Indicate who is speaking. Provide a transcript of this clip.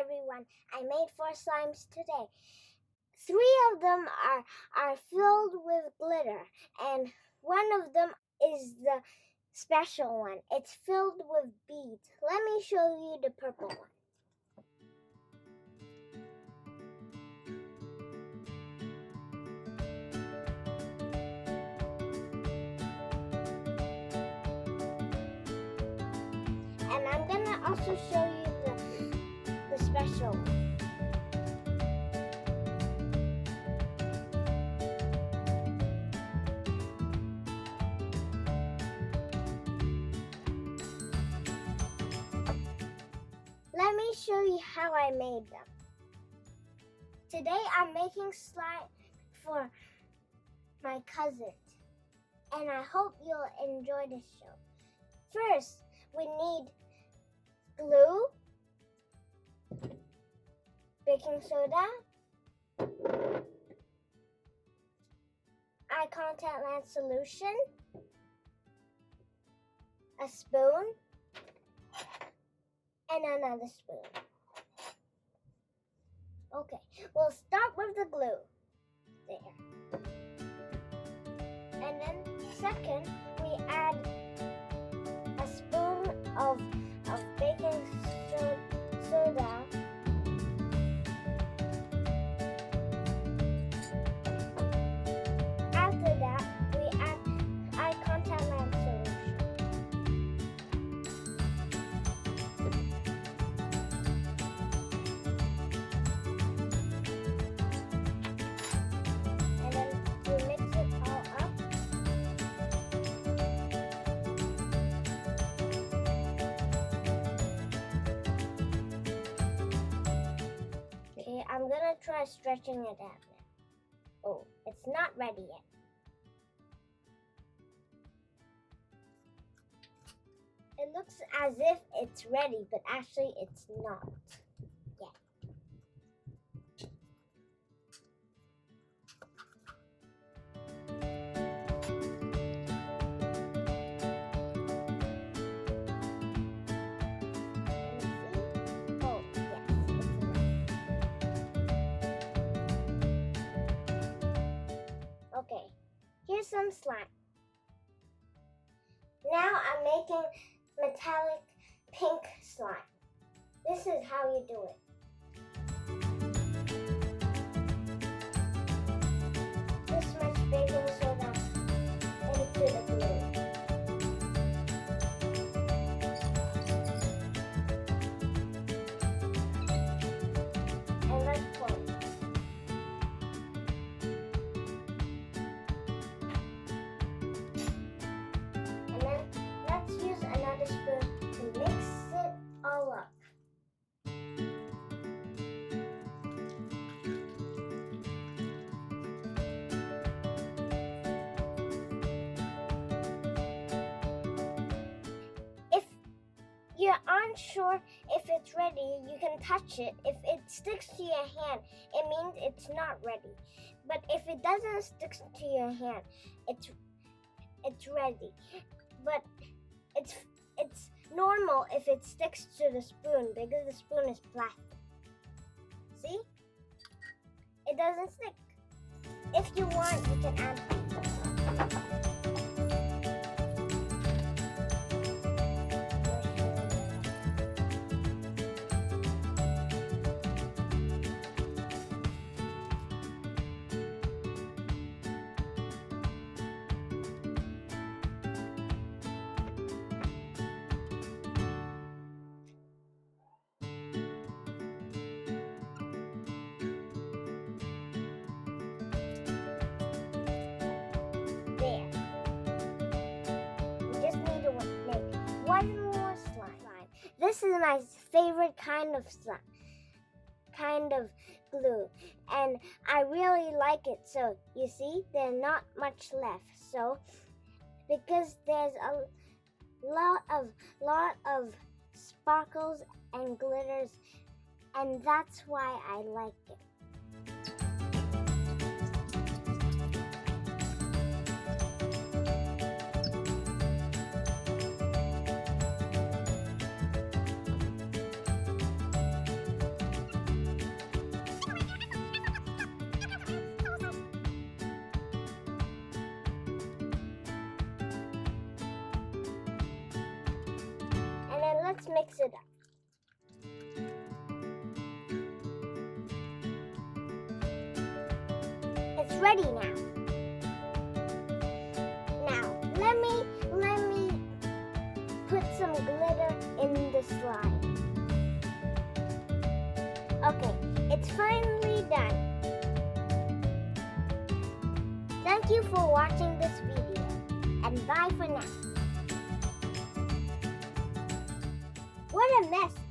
Speaker 1: everyone. I made 4 slimes today. 3 of them are filled with glitter, and one of them is the special one. It's filled with beads. Let me show you the purple one. And I'm gonna also show you the special one. Let me show you how I made them. Today I'm making slime for my cousins, and I hope you'll enjoy this show. First, we need glue, baking soda, eye contact lens solution, a spoon, and another spoon. Okay, we'll start with the glue. There. And then second, we add a spoon of baking soda. After that, we add eye contact lens solution. And then we mix it all up. Okay, I'm gonna try stretching it out now. Oh, it's not ready yet. It looks as if it's ready, but actually it's not yet. Oh, yes, it's ready. Okay, here's some slime. Now I'm making metallic pink slime. This is how you do it. This much baking soda into the glue. And let's pour it. And then let's use another spoon to mix it all up. If you're unsure if it's ready, you can touch it. If it sticks to your hand, it means it's not ready. But if it doesn't stick to your hand, it's ready. But it's normal if it sticks to the spoon because the spoon is plastic. See? It doesn't stick. If you want, you can add there. We just need to make one more slime. This is my favorite kind of slime, kind of glue, and I really like it. So you see, there's not much left. So because there's a lot of sparkles and glitters, and that's why I like it. mix it up. It's ready now. Now, let me put some glitter in the slime. Okay, it's finally done. Thank you for watching this video, and bye for now. What a mess!